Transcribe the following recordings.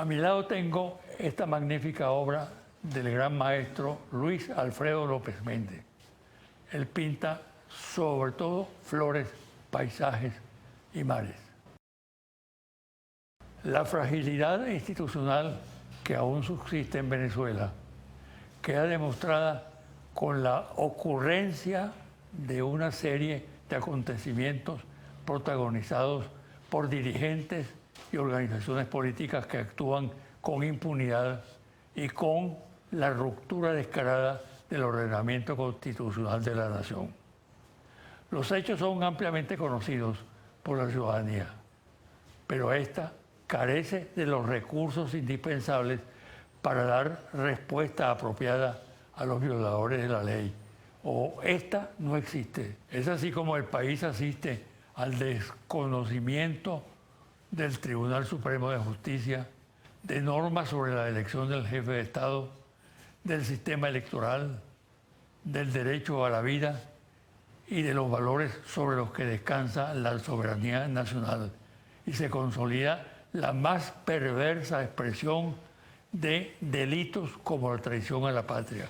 A mi lado tengo esta magnífica obra del gran maestro Luis Alfredo López Méndez. Él pinta sobre todo flores, paisajes y mares. La fragilidad institucional que aún subsiste en Venezuela queda demostrada con la ocurrencia de una serie de acontecimientos protagonizados por dirigentes y organizaciones políticas que actúan con impunidad y con la ruptura descarada del ordenamiento constitucional de la nación. Los hechos son ampliamente conocidos por la ciudadanía, pero esta carece de los recursos indispensables para dar respuesta apropiada a los violadores de la ley, o esta no existe. Es así como el país asiste al desconocimiento del Tribunal Supremo de Justicia, de normas sobre la elección del jefe de Estado, del sistema electoral, del derecho a la vida y de los valores sobre los que descansa la soberanía nacional, y se consolida la más perversa expresión de delitos como la traición a la patria.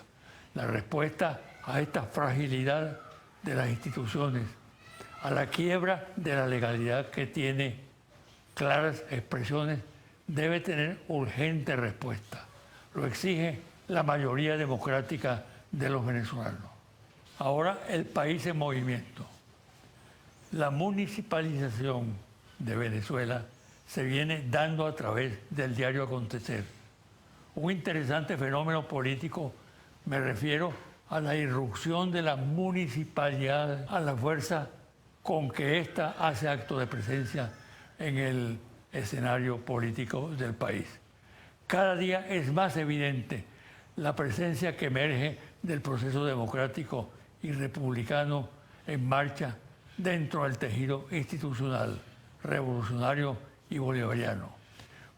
La respuesta a esta fragilidad de las instituciones, a la quiebra de la legalidad que tiene claras expresiones, debe tener urgente respuesta. Lo exige la mayoría democrática de los venezolanos. Ahora el país en movimiento. La municipalización de Venezuela se viene dando a través del diario Acontecer. Un interesante fenómeno político, me refiero a la irrupción de la municipalidad, a la fuerza con que ésta hace acto de presencia en el escenario político del país. Cada día es más evidente la presencia que emerge del proceso democrático y republicano en marcha dentro del tejido institucional, revolucionario y bolivariano.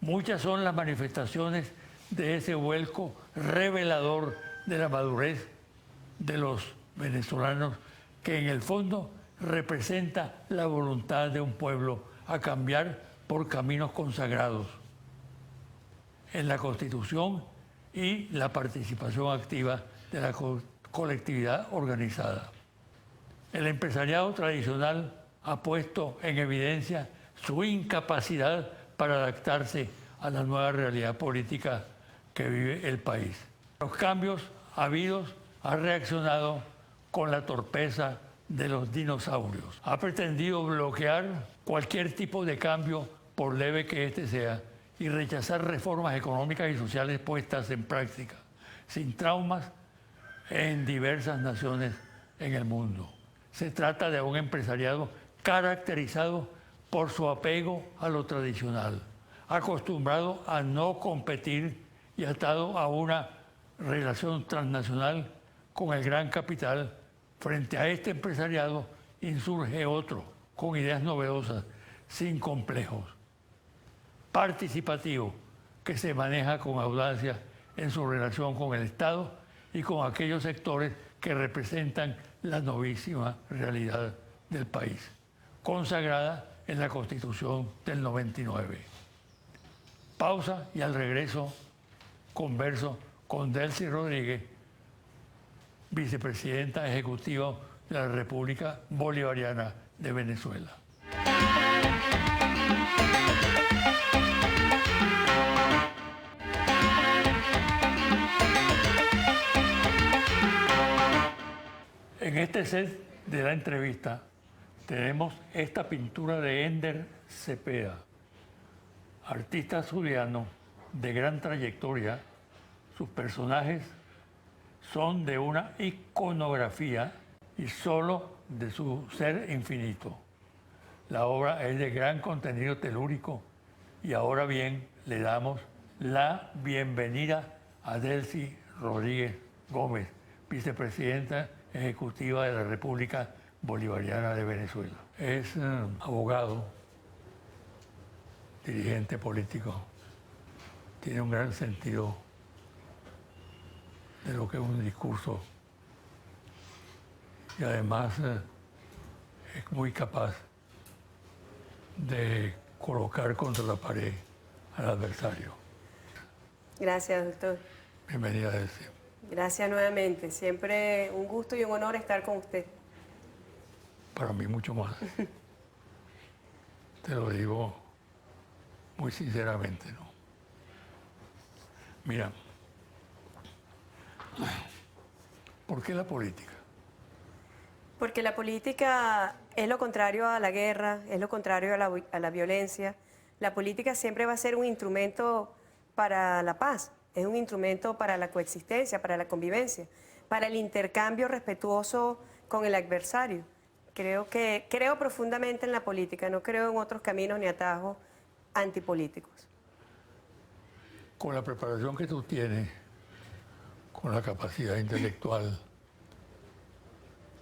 Muchas son las manifestaciones de ese vuelco revelador de la madurez de los venezolanos, que en el fondo representa la voluntad de un pueblo a cambiar por caminos consagrados en la Constitución y la participación activa de la colectividad organizada. El empresariado tradicional ha puesto en evidencia su incapacidad para adaptarse a la nueva realidad política que vive el país. Los cambios habidos ha reaccionado con la torpeza de los dinosaurios. Ha pretendido bloquear cualquier tipo de cambio, por leve que éste sea, y rechazar reformas económicas y sociales puestas en práctica, sin traumas, en diversas naciones en el mundo. Se trata de un empresariado caracterizado por su apego a lo tradicional, acostumbrado a no competir y atado a una relación transnacional con el gran capital. Frente a este empresariado insurge otro, con ideas novedosas, sin complejos, participativo, que se maneja con audacia en su relación con el Estado y con aquellos sectores que representan la novísima realidad del país, consagrada en la Constitución del 99. Pausa y al regreso converso con Delcy Rodríguez, vicepresidenta ejecutiva de la República Bolivariana de Venezuela. En este set de la entrevista tenemos esta pintura de Ender Cepeda, artista zuliano de gran trayectoria. Sus personajes son de una iconografía y solo de su ser infinito. La obra es de gran contenido telúrico y ahora bien le damos la bienvenida a Delcy Rodríguez Gómez, vicepresidenta ejecutiva de la República Bolivariana de Venezuela. Es abogado, dirigente político, tiene un gran sentido de lo que es un discurso y además es muy capaz de colocar contra la pared al adversario. Gracias, doctor. Bienvenida, Delcy. Gracias nuevamente. Siempre un gusto y un honor estar con usted. Para mí mucho más. Te lo digo muy sinceramente, ¿no? Mira, ¿por qué la política? Porque la política es lo contrario a la guerra, es lo contrario a la violencia. La política siempre va a ser un instrumento para la paz, es un instrumento para la coexistencia, para la convivencia, para el intercambio respetuoso con el adversario. Creo profundamente en la política, no creo en otros caminos ni atajos antipolíticos. Con la preparación que tú tienes, con la capacidad intelectual,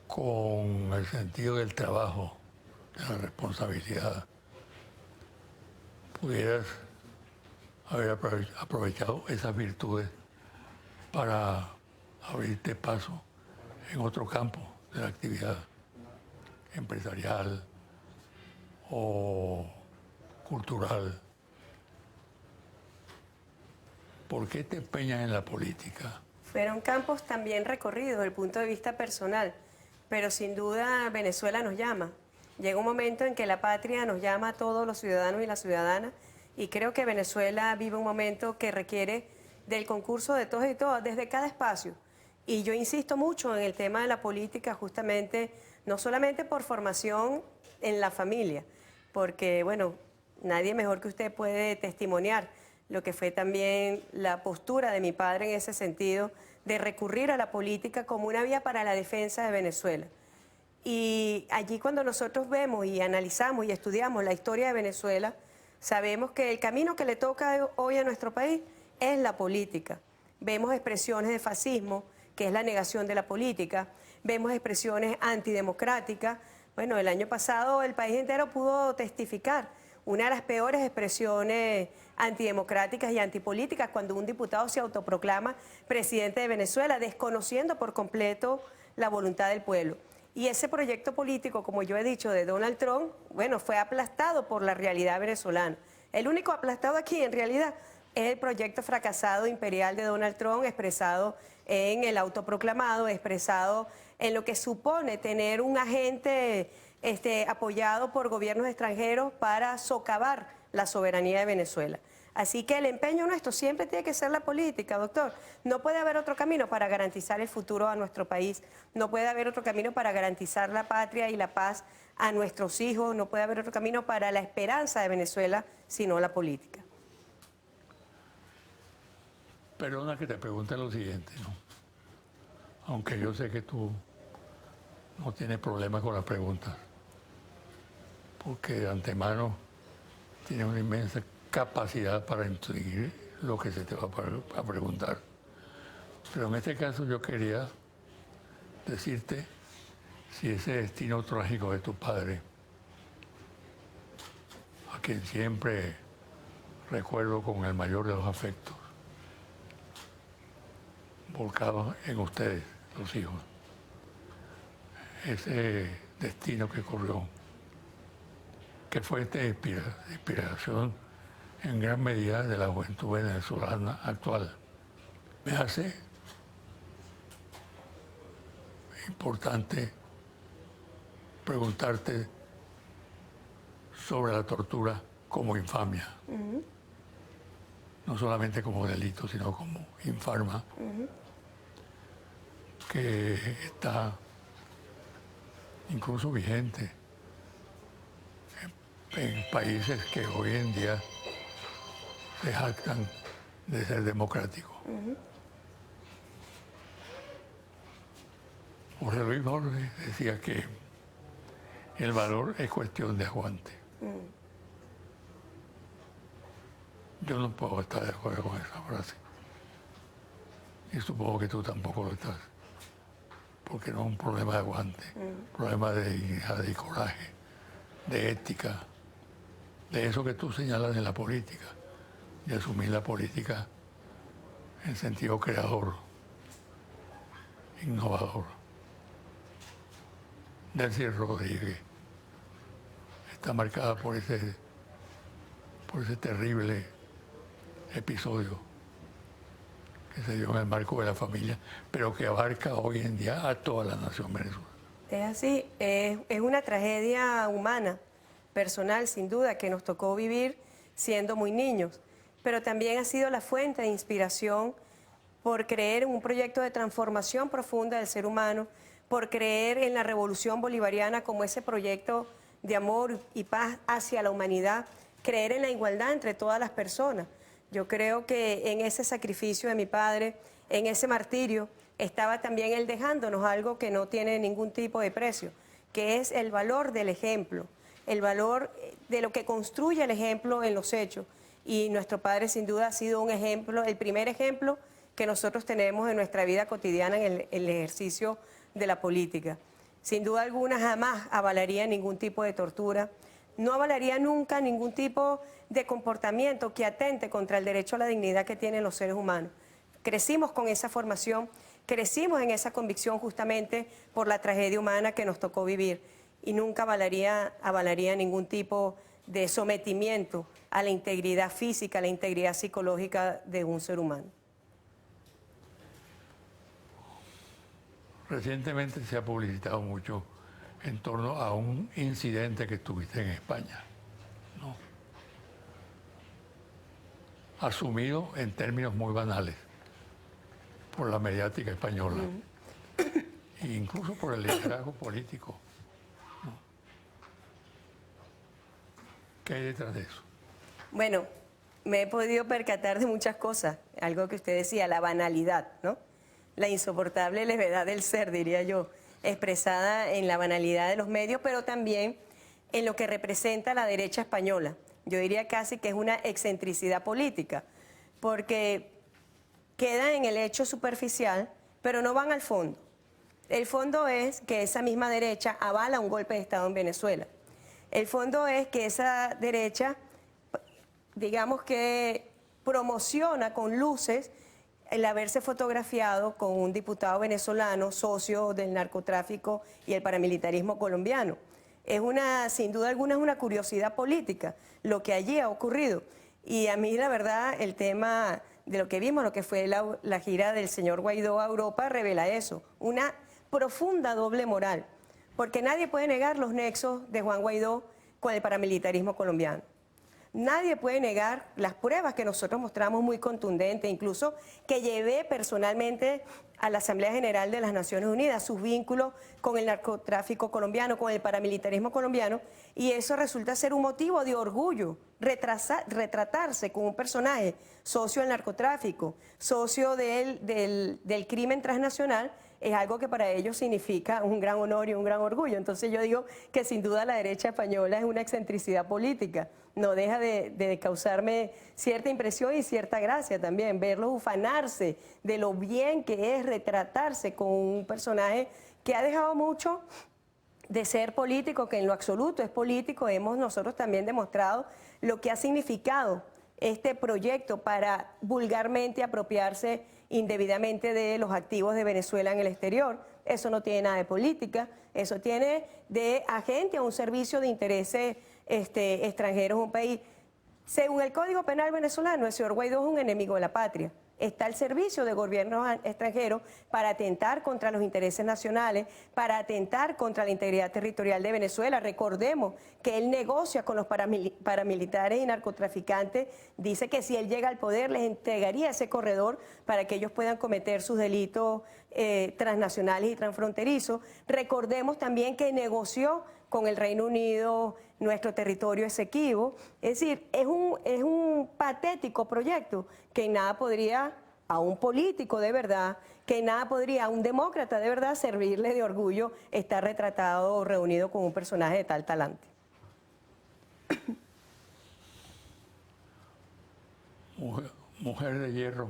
con el sentido del trabajo, de la responsabilidad, pudieras haber aprovechado esas virtudes para abrirte paso en otro campo de la actividad empresarial o cultural. ¿Por qué te empeñas en la política? Fueron campos también recorridos desde el punto de vista personal, pero sin duda Venezuela nos llama. Llega un momento en que la patria nos llama a todos los ciudadanos y las ciudadanas, y creo que Venezuela vive un momento que requiere del concurso de todos y todas, desde cada espacio. Y yo insisto mucho en el tema de la política, justamente, no solamente por formación en la familia, porque, bueno, nadie mejor que usted puede testimoniar lo que fue también la postura de mi padre en ese sentido, de recurrir a la política como una vía para la defensa de Venezuela. Y allí cuando nosotros vemos y analizamos y estudiamos la historia de Venezuela, sabemos que el camino que le toca hoy a nuestro país es la política. Vemos expresiones de fascismo, que es la negación de la política, vemos expresiones antidemocráticas. Bueno, el año pasado el país entero pudo testificar una de las peores expresiones antidemocráticas y antipolíticas cuando un diputado se autoproclama presidente de Venezuela, desconociendo por completo la voluntad del pueblo. Y ese proyecto político, como yo he dicho, de Donald Trump, bueno, fue aplastado por la realidad venezolana. El único aplastado aquí, en realidad, es el proyecto fracasado imperial de Donald Trump, expresado en el autoproclamado, expresado en lo que supone tener un agente apoyado por gobiernos extranjeros para socavar la soberanía de Venezuela. Así que el empeño nuestro siempre tiene que ser la política, doctor. No puede haber otro camino para garantizar el futuro a nuestro país. No puede haber otro camino para garantizar la patria y la paz a nuestros hijos. No puede haber otro camino para la esperanza de Venezuela, sino la política. Perdona que te pregunte lo siguiente, ¿no? Aunque yo sé que tú no tienes problemas con las preguntas, porque de antemano tienes una inmensa capacidad para intuir lo que se te va a preguntar. Pero en este caso yo quería decirte si ese destino trágico de tu padre, a quien siempre recuerdo con el mayor de los afectos, volcado en ustedes, los hijos, ese destino que corrió, que fue de inspiración en gran medida de la juventud venezolana actual, me hace importante preguntarte sobre la tortura como infamia, no solamente como delito, sino como infama, que está incluso vigente en países que hoy en día se jactan de ser democráticos. José Luis Borges decía que el valor es cuestión de aguante. Yo no puedo estar de acuerdo con esa frase. Y supongo que tú tampoco lo estás. Porque no es un problema de aguante, un problema de dignidad, de coraje, de ética, de eso que tú señalas en la política, de asumir la política en sentido creador, innovador. Delcy Rodríguez está marcada por ese terrible episodio que se dio en el marco de la familia, pero que abarca hoy en día a toda la nación venezolana. Es así, es una tragedia humana, personal, sin duda, que nos tocó vivir siendo muy niños, pero también ha sido la fuente de inspiración por creer en un proyecto de transformación profunda del ser humano, por creer en la revolución bolivariana como ese proyecto de amor y paz hacia la humanidad, creer en la igualdad entre todas las personas. Yo creo que en ese sacrificio de mi padre, en ese martirio, estaba también él dejándonos algo que no tiene ningún tipo de precio, que es el valor del ejemplo, el valor de lo que construye el ejemplo en los hechos. Y nuestro padre sin duda ha sido un ejemplo, el primer ejemplo que nosotros tenemos en nuestra vida cotidiana en el ejercicio de la política. Sin duda alguna jamás avalaría ningún tipo de tortura, no avalaría nunca ningún tipo de comportamiento que atente contra el derecho a la dignidad que tienen los seres humanos. Crecimos con esa formación, crecimos en esa convicción justamente por la tragedia humana que nos tocó vivir y nunca avalaría ningún tipo de sometimiento a la integridad física, a la integridad psicológica de un ser humano. Recientemente se ha publicitado mucho en torno a un incidente que tuviste en España, ¿no? Asumido en términos muy banales por la mediática española, e incluso por el liderazgo político, ¿no? ¿Qué hay detrás de eso? Bueno, me he podido percatar de muchas cosas, algo que usted decía, la banalidad, ¿no? La insoportable levedad del ser, diría yo, expresada en la banalidad de los medios, pero también en lo que representa la derecha española. Yo diría casi que es una excentricidad política, porque queda en el hecho superficial, pero no van al fondo. El fondo es que esa misma derecha avala un golpe de Estado en Venezuela. El fondo es que esa derecha, digamos que promociona con luces el haberse fotografiado con un diputado venezolano, socio del narcotráfico y el paramilitarismo colombiano. Es sin duda alguna, es una curiosidad política lo que allí ha ocurrido. Y a mí, la verdad, el tema de lo que vimos, lo que fue la gira del señor Guaidó a Europa, revela eso, una profunda doble moral, porque nadie puede negar los nexos de Juan Guaidó con el paramilitarismo colombiano. Nadie puede negar las pruebas que nosotros mostramos muy contundentes, incluso que llevé personalmente a la Asamblea General de las Naciones Unidas, sus vínculos con el narcotráfico colombiano, con el paramilitarismo colombiano, y eso resulta ser un motivo de orgullo, retratarse con un personaje socio del narcotráfico, socio del crimen transnacional, es algo que para ellos significa un gran honor y un gran orgullo. Entonces yo digo que sin duda la derecha española es una excentricidad política, no deja de causarme cierta impresión y cierta gracia también, verlos ufanarse de lo bien que es retratarse con un personaje que ha dejado mucho de ser político, que en lo absoluto es político. Hemos nosotros también demostrado lo que ha significado este proyecto para vulgarmente apropiarse indebidamente de los activos de Venezuela en el exterior. Eso no tiene nada de política, eso tiene de agente a un servicio de intereses extranjeros en un país. Según el Código Penal venezolano, el señor Guaidó es un enemigo de la patria. Está al servicio de gobiernos extranjeros para atentar contra los intereses nacionales, para atentar contra la integridad territorial de Venezuela. Recordemos que él negocia con los paramilitares y narcotraficantes, dice que si él llega al poder les entregaría ese corredor para que ellos puedan cometer sus delitos transnacionales y transfronterizos. Recordemos también que negoció con el Reino Unido nuestro territorio Esequibo. Es decir, es un patético proyecto que en nada podría a un político de verdad, que en nada podría a un demócrata de verdad servirle de orgullo estar retratado o reunido con un personaje de tal talante. Mujer de hierro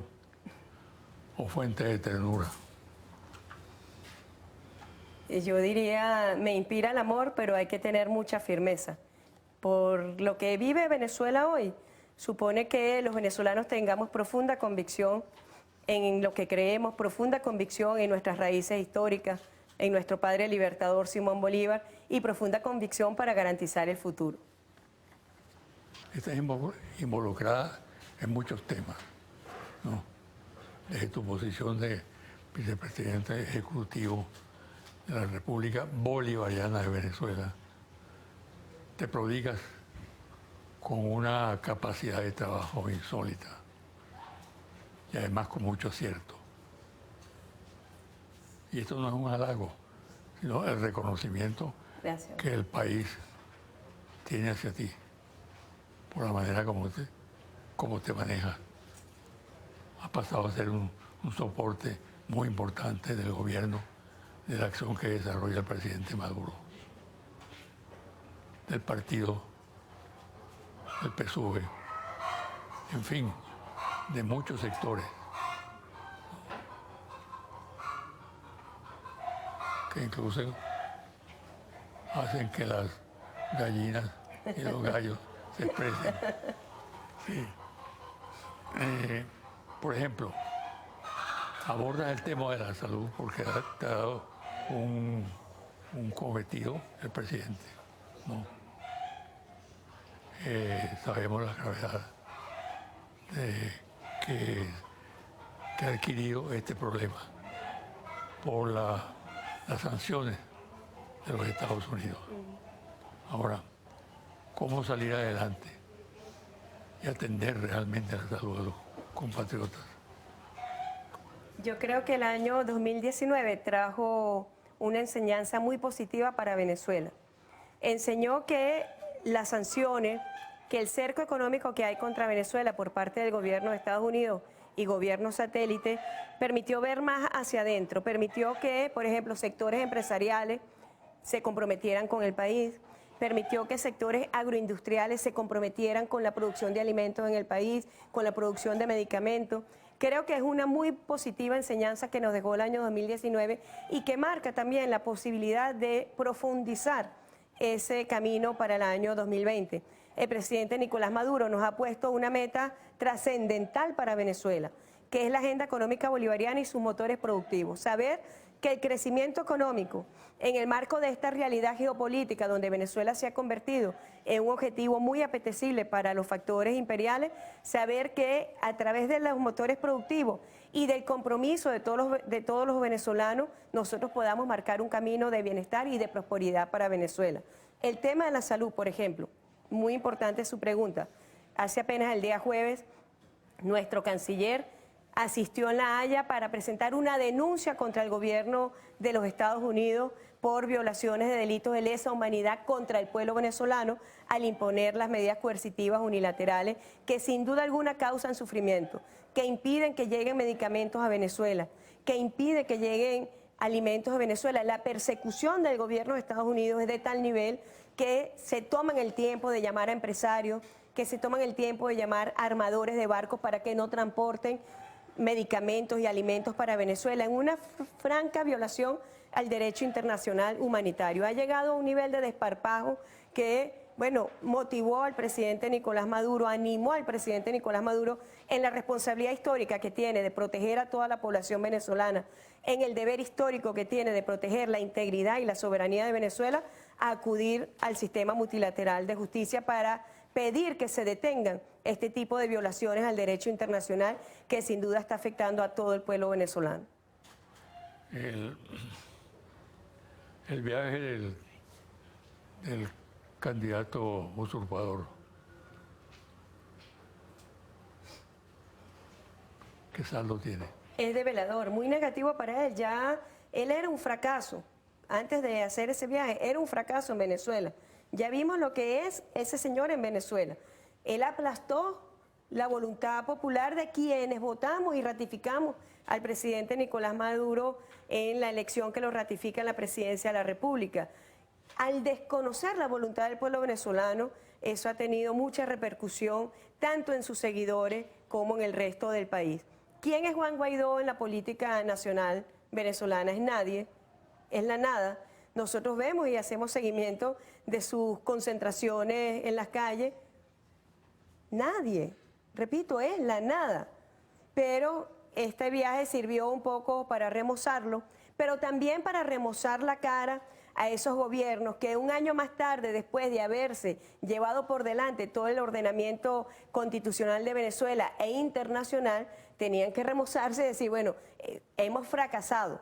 o fuente de ternura. Yo diría, me inspira el amor, pero hay que tener mucha firmeza. Por lo que vive Venezuela hoy, supone que los venezolanos tengamos profunda convicción en lo que creemos, profunda convicción en nuestras raíces históricas, en nuestro padre libertador Simón Bolívar y profunda convicción para garantizar el futuro. Estás involucrada en muchos temas, ¿no? desde tu posición de vicepresidente ejecutivo de la República Bolivariana de Venezuela, te prodigas con una capacidad de trabajo insólita y además con mucho acierto. Y esto no es un halago, sino el reconocimiento Gracias. que el país tiene hacia ti por la manera como te manejas. Ha pasado a ser un soporte muy importante del gobierno, de la acción que desarrolla el presidente Maduro, del partido, del PSUV, en fin, de muchos sectores que incluso hacen que las gallinas y los gallos se expresen. Sí. Por ejemplo, abordas el tema de la salud porque te ha dado un cometido el presidente, ¿no? Sabemos la gravedad que ha adquirido este problema por las sanciones de los Estados Unidos. Ahora, ¿cómo salir adelante y atender realmente la salud de los compatriotas? Yo creo que el año 2019 trajo una enseñanza muy positiva para Venezuela. Enseñó que las sanciones, que el cerco económico que hay contra Venezuela por parte del gobierno de Estados Unidos y gobierno satélite permitió ver más hacia adentro, permitió que, por ejemplo, sectores empresariales se comprometieran con el país, permitió que sectores agroindustriales se comprometieran con la producción de alimentos en el país, con la producción de medicamentos. Creo que es una muy positiva enseñanza que nos dejó el año 2019 y que marca también la posibilidad de profundizar ese camino para el año 2020. El presidente Nicolás Maduro nos ha puesto una meta trascendental para Venezuela, que es la agenda económica bolivariana y sus motores productivos. Saber que el crecimiento económico en el marco de esta realidad geopolítica donde Venezuela se ha convertido en un objetivo muy apetecible para los factores imperiales, saber que a través de los motores productivos y del compromiso de todos los venezolanos, nosotros podamos marcar un camino de bienestar y de prosperidad para Venezuela. El tema de la salud, por ejemplo, muy importante su pregunta. Hace apenas el día jueves, nuestro canciller asistió en La Haya para presentar una denuncia contra el gobierno de los Estados Unidos por violaciones de delitos de lesa humanidad contra el pueblo venezolano al imponer las medidas coercitivas unilaterales que sin duda alguna causan sufrimiento, que impiden que lleguen medicamentos a Venezuela, que impide que lleguen alimentos a Venezuela. La persecución del gobierno de Estados Unidos es de tal nivel que se toman el tiempo de llamar a empresarios, que se toman el tiempo de llamar a armadores de barcos para que no transporten medicamentos y alimentos para Venezuela, en una franca violación al derecho internacional humanitario. Ha llegado a un nivel de desparpajo que, bueno, motivó al presidente Nicolás Maduro, animó al presidente Nicolás Maduro en la responsabilidad histórica que tiene de proteger a toda la población venezolana, en el deber histórico que tiene de proteger la integridad y la soberanía de Venezuela, a acudir al sistema multilateral de justicia para pedir que se detengan este tipo de violaciones al derecho internacional que sin duda está afectando a todo el pueblo venezolano. El viaje del candidato usurpador, ¿qué saldo tiene? Es develador, muy negativo para él. Ya él era un fracaso. Antes de hacer ese viaje, era un fracaso en Venezuela. Ya vimos lo que es ese señor en Venezuela. Él aplastó la voluntad popular de quienes votamos y ratificamos al presidente Nicolás Maduro en la elección que lo ratifica en la presidencia de la República. Al desconocer la voluntad del pueblo venezolano, eso ha tenido mucha repercusión tanto en sus seguidores como en el resto del país. ¿Quién es Juan Guaidó en la política nacional venezolana? Es nadie, es la nada. Nosotros vemos y hacemos seguimiento de sus concentraciones en las calles. Nadie, repito, es la nada. Pero este viaje sirvió un poco para remozarlo, pero también para remozar la cara a esos gobiernos que un año más tarde, después de haberse llevado por delante todo el ordenamiento constitucional de Venezuela e internacional, tenían que remozarse y decir, bueno, hemos fracasado.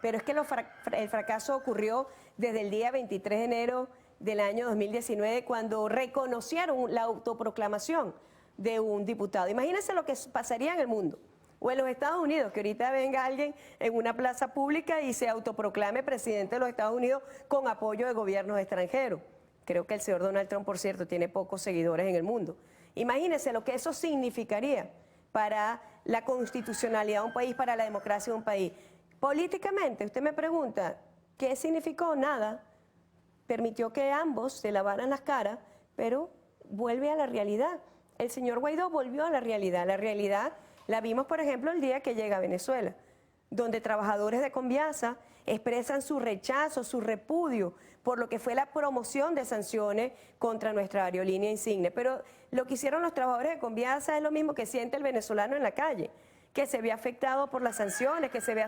Pero es que el fracaso ocurrió desde el día 23 de enero del año 2019, cuando reconocieron la autoproclamación de un diputado. Imagínense lo que pasaría en el mundo. O en los Estados Unidos, que ahorita venga alguien en una plaza pública y se autoproclame presidente de los Estados Unidos con apoyo de gobiernos extranjeros. Creo que el señor Donald Trump, por cierto, tiene pocos seguidores en el mundo. Imagínense lo que eso significaría para la constitucionalidad de un país, para la democracia de un país. Políticamente, usted me pregunta, ¿qué significó? Nada. Permitió que ambos se lavaran las caras, pero vuelve a la realidad. El señor Guaidó volvió a la realidad. La realidad la vimos, por ejemplo, el día que llega a Venezuela, donde trabajadores de Conviasa expresan su rechazo, su repudio por lo que fue la promoción de sanciones contra nuestra aerolínea insigne. Pero lo que hicieron los trabajadores de Conviasa es lo mismo que siente el venezolano en la calle, que se ve afectado por las sanciones, que se ve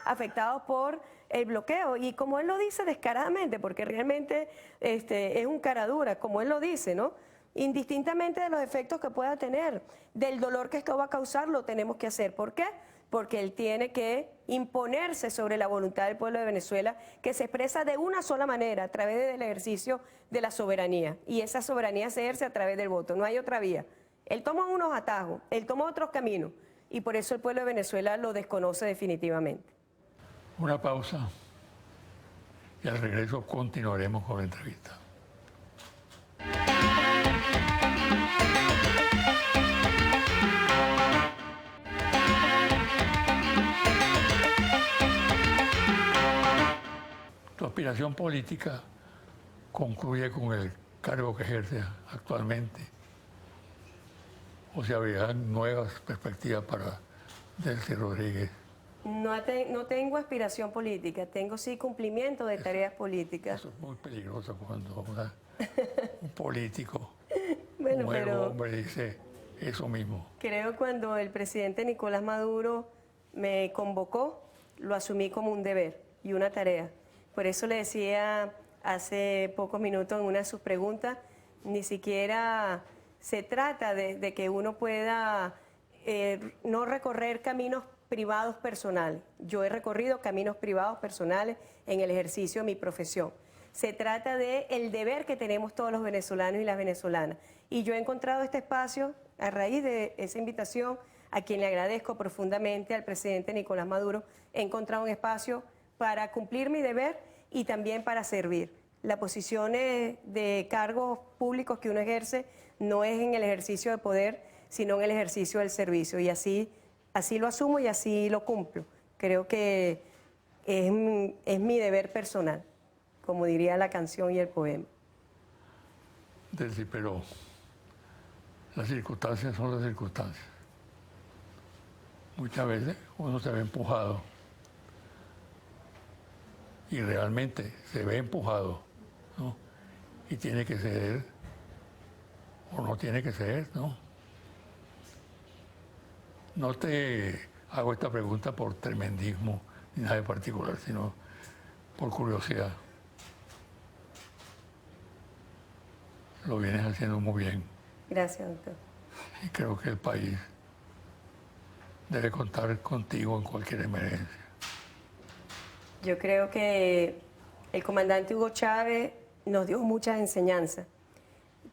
afectado por el bloqueo. Y como él lo dice descaradamente, porque realmente es un cara dura, como él lo dice, ¿no? Indistintamente de los efectos que pueda tener, del dolor que esto va a causar, lo tenemos que hacer. ¿Por qué? Porque él tiene que imponerse sobre la voluntad del pueblo de Venezuela, que se expresa de una sola manera, a través del ejercicio de la soberanía. Y esa soberanía se ejerce a través del voto, no hay otra vía. Él toma unos atajos, él toma otros caminos, y por eso el pueblo de Venezuela lo desconoce definitivamente. Una pausa y al regreso continuaremos con la entrevista. Tu aspiración política concluye con el cargo que ejerce actualmente, o sea, habría nuevas perspectivas para Delcy Rodríguez. No tengo aspiración política, tengo sí cumplimiento de tareas políticas. Eso es muy peligroso cuando un político, Bueno, un pero hombre dice eso mismo. creo cuando el presidente Nicolás Maduro me convocó, lo asumí como un deber y una tarea. Por eso le decía hace pocos minutos en una de sus preguntas, ni siquiera se trata de que uno pueda no recorrer caminos privados personales. Yo he recorrido caminos privados personales en el ejercicio de mi profesión. Se trata del deber que tenemos todos los venezolanos y las venezolanas. Y yo he encontrado este espacio a raíz de esa invitación, a quien le agradezco profundamente, al presidente Nicolás Maduro. He encontrado un espacio para cumplir mi deber y también para servir. Las posiciones de cargos públicos que uno ejerce no es en el ejercicio de poder, sino en el ejercicio del servicio. Y así lo asumo y así lo cumplo. Creo que es mi deber personal, como diría la canción y el poema. Delcy, pero las circunstancias son las circunstancias. Muchas veces uno se ve empujado y realmente se ve empujado, ¿no? Y tiene que ceder o no tiene que ceder, ¿no? No te hago esta pregunta por tremendismo ni nada en particular, sino por curiosidad. Lo vienes haciendo muy bien. Gracias, doctor. Y creo que el país debe contar contigo en cualquier emergencia. Yo creo que el comandante Hugo Chávez nos dio muchas enseñanzas,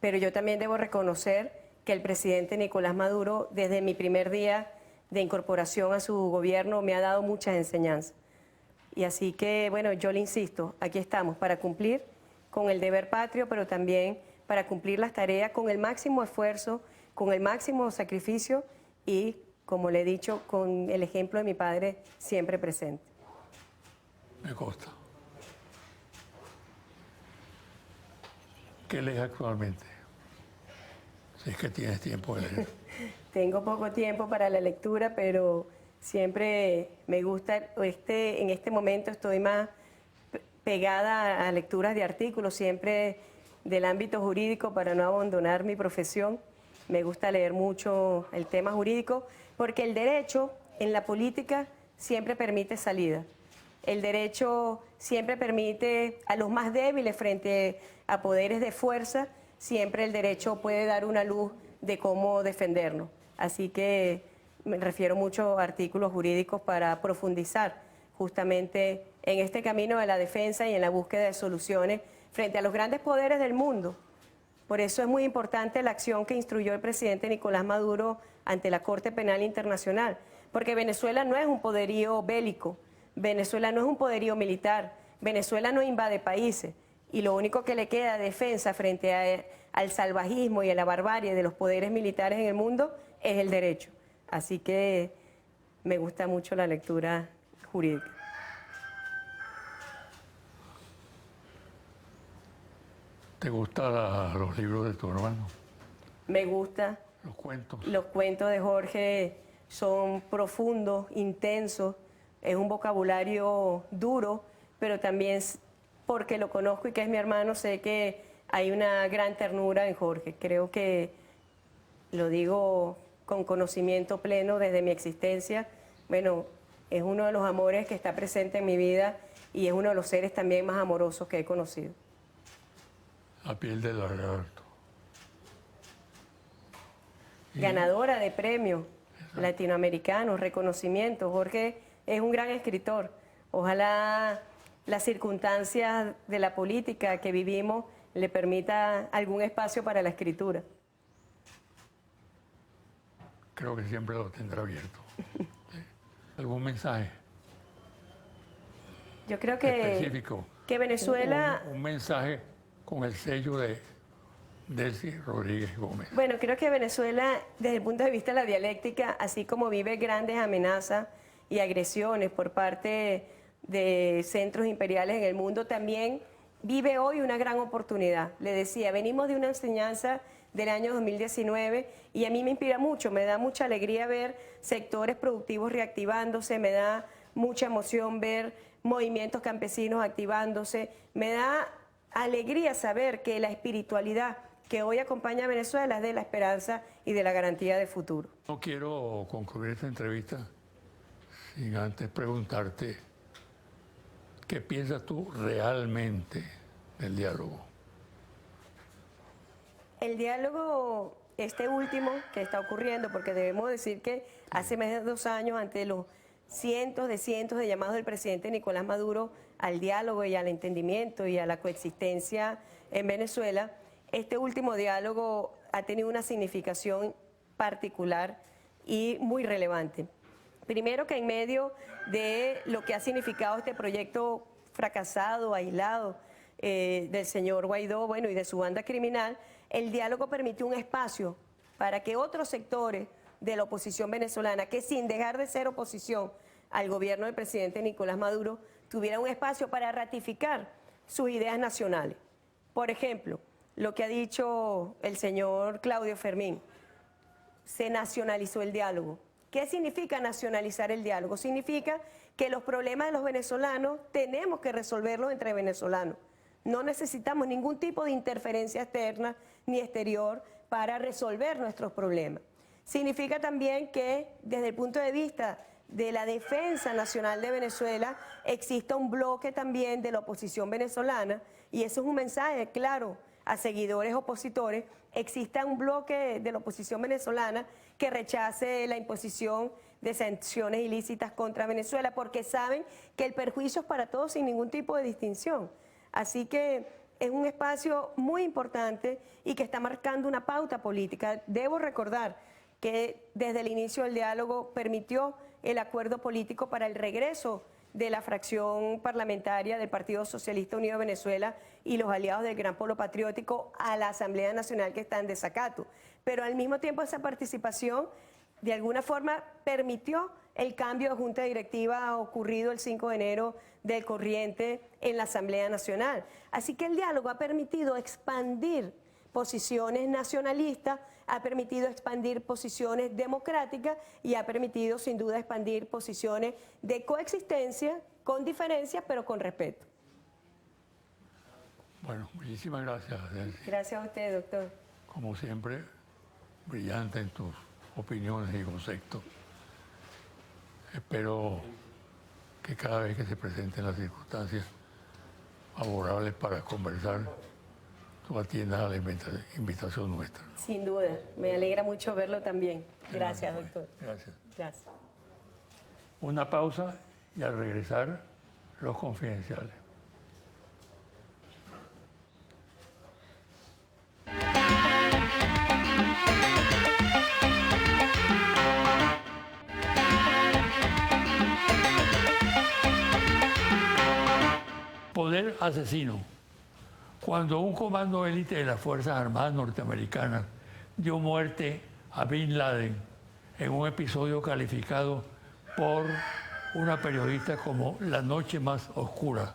pero yo también debo reconocer que el presidente Nicolás Maduro, desde mi primer día de incorporación a su gobierno, me ha dado muchas enseñanzas. Y así que, bueno, yo le insisto, aquí estamos para cumplir con el deber patrio, pero también para cumplir las tareas con el máximo esfuerzo, con el máximo sacrificio y, como le he dicho, con el ejemplo de mi padre siempre presente. Me consta. ¿Qué lees actualmente? Si es que tienes tiempo de leer. Tengo poco tiempo para la lectura, pero siempre me gusta, en este momento estoy más pegada a lecturas de artículos, siempre del ámbito jurídico para no abandonar mi profesión. Me gusta leer mucho el tema jurídico porque el derecho en la política siempre permite salida. El derecho siempre permite a los más débiles frente a poderes de fuerza, siempre el derecho puede dar una luz de cómo defendernos. Así que me refiero mucho a artículos jurídicos para profundizar justamente en este camino de la defensa y en la búsqueda de soluciones frente a los grandes poderes del mundo. Por eso es muy importante la acción que instruyó el presidente Nicolás Maduro ante la Corte Penal Internacional, porque Venezuela no es un poderío bélico, Venezuela no es un poderío militar, Venezuela no invade países y lo único que le queda de defensa frente al salvajismo y a la barbarie de los poderes militares en el mundo es el derecho. Así que me gusta mucho la lectura jurídica. ¿Te gustan los libros de tu hermano? Me gusta. Los cuentos. Los cuentos de Jorge son profundos, intensos, es un vocabulario duro, pero también porque lo conozco y que es mi hermano, sé que hay una gran ternura en Jorge. Creo que lo digo con conocimiento pleno desde mi existencia. Bueno, es uno de los amores que está presente en mi vida y es uno de los seres también más amorosos que he conocido. La piel del lagarto. Ganadora de premios latinoamericanos, reconocimientos. Jorge es un gran escritor. Ojalá las circunstancias de la política que vivimos le permita algún espacio para la escritura. Creo que siempre lo tendrá abierto. ¿Algún mensaje? Yo creo específico? Que Venezuela... Un mensaje con el sello de Delcy Rodríguez Gómez. Bueno, creo que Venezuela, desde el punto de vista de la dialéctica, así como vive grandes amenazas y agresiones por parte de centros imperiales en el mundo, también vive hoy una gran oportunidad. Le decía, venimos de una enseñanza del año 2019 y a mí me inspira mucho, me da mucha alegría ver sectores productivos reactivándose, me da mucha emoción ver movimientos campesinos activándose, me da alegría saber que la espiritualidad que hoy acompaña a Venezuela es de la esperanza y de la garantía de futuro. No quiero concluir esta entrevista sin antes preguntarte qué piensas tú realmente del diálogo. El diálogo, este último que está ocurriendo, porque debemos decir que hace más de 2 años, ante los cientos de llamados del presidente Nicolás Maduro al diálogo y al entendimiento y a la coexistencia en Venezuela, este último diálogo ha tenido una significación particular y muy relevante. Primero, que en medio de lo que ha significado este proyecto fracasado, aislado, del señor Guaidó, bueno, y de su banda criminal, el diálogo permitió un espacio para que otros sectores de la oposición venezolana, que sin dejar de ser oposición al gobierno del presidente Nicolás Maduro, tuviera un espacio para ratificar sus ideas nacionales. Por ejemplo, lo que ha dicho el señor Claudio Fermín, se nacionalizó el diálogo. ¿Qué significa nacionalizar el diálogo? Significa que los problemas de los venezolanos tenemos que resolverlos entre venezolanos. No necesitamos ningún tipo de interferencia externa ni exterior para resolver nuestros problemas. Significa también que desde el punto de vista de la defensa nacional de Venezuela exista un bloque también de la oposición venezolana, y eso es un mensaje claro a seguidores opositores, exista un bloque de la oposición venezolana que rechace la imposición de sanciones ilícitas contra Venezuela, porque saben que el perjuicio es para todos sin ningún tipo de distinción. Así que es un espacio muy importante y que está marcando una pauta política. Debo recordar que desde el inicio del diálogo permitió el acuerdo político para el regreso de la fracción parlamentaria del Partido Socialista Unido de Venezuela y los aliados del Gran Polo Patriótico a la Asamblea Nacional, que está en desacato. Pero al mismo tiempo esa participación de alguna forma permitió el cambio de junta directiva ocurrido el 5 de enero del corriente en la Asamblea Nacional. Así que el diálogo ha permitido expandir posiciones nacionalistas, ha permitido expandir posiciones democráticas y ha permitido sin duda expandir posiciones de coexistencia, con diferencias, pero con respeto. Bueno, muchísimas gracias, Delcy. Gracias a usted, doctor. Como siempre, brillante en tus opiniones y conceptos. Espero que cada vez que se presenten las circunstancias favorables para conversar, tú atiendas a la invitación nuestra. Sin duda, me alegra mucho verlo también. Gracias, doctor. Gracias. Gracias. Una pausa y al regresar, los confidenciales. Poder asesino. Cuando un comando élite de las Fuerzas Armadas norteamericanas dio muerte a Bin Laden en un episodio calificado por una periodista como la noche más oscura,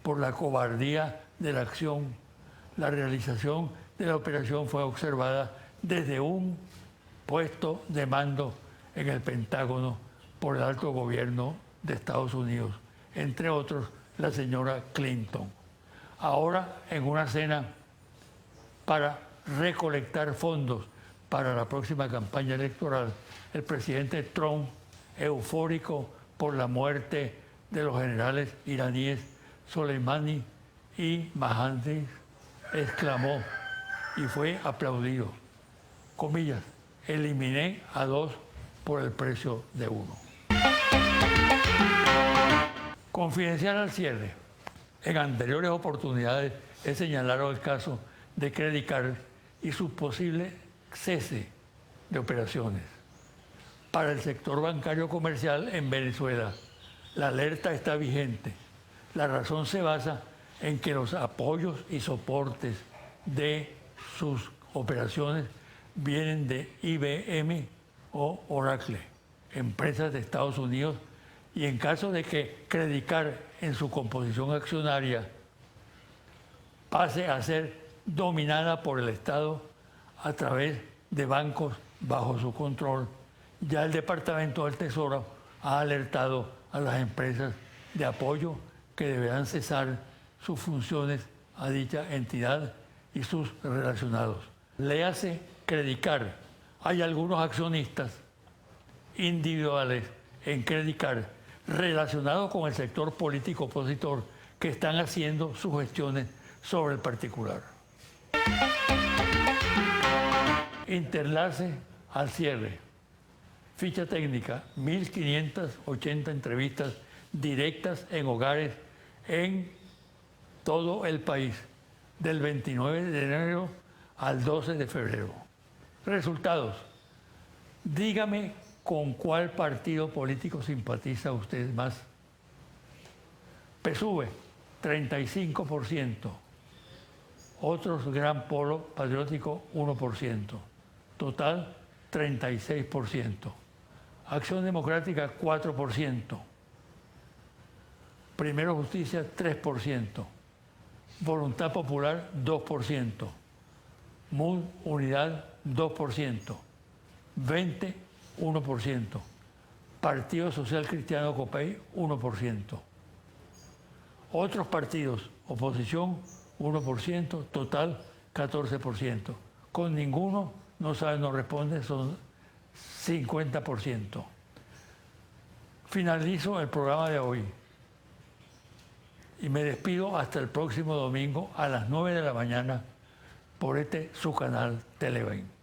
por la cobardía de la acción, la realización de la operación fue observada desde un puesto de mando en el Pentágono por el alto gobierno de Estados Unidos, entre otros la señora Clinton. Ahora, en una cena para recolectar fondos para la próxima campaña electoral, el presidente Trump, eufórico por la muerte de los generales iraníes Soleimani y Mohammadi, exclamó y fue aplaudido, comillas, eliminé a 2 por el precio de 1. Confidencial al cierre. En anteriores oportunidades he señalado el caso de Credit Card y su posible cese de operaciones. Para el sector bancario comercial en Venezuela, la alerta está vigente. La razón se basa en que los apoyos y soportes de sus operaciones vienen de IBM o Oracle, empresas de Estados Unidos, y en caso de que Credit Card en su composición accionaria pase a ser dominada por el Estado a través de bancos bajo su control, ya el Departamento del Tesoro ha alertado a las empresas de apoyo que deberán cesar sus funciones a dicha entidad y sus relacionados. Léase Credit Card. Hay algunos accionistas individuales en Credit Card relacionados con el sector político opositor que están haciendo sugestiones sobre el particular. Interlace al cierre. Ficha técnica, 1.580 entrevistas directas en hogares en todo el país, del 29 de enero al 12 de febrero. Resultados. Dígame con cuál partido político simpatiza usted más. PSUV, 35%. Otros Gran Polo Patriótico, 1%. Total, 36%. Acción Democrática, 4%. Primero Justicia, 3%. Voluntad Popular, 2%. MUD, Unidad, 2%. 20, 1%. Partido Social Cristiano Copey, 1%. Otros partidos, oposición, 1%, total, 14%. Con ninguno, no sabe, no responde, son 50%. Finalizo el programa de hoy y me despido hasta el próximo domingo a las 9 de la mañana por su canal Televen.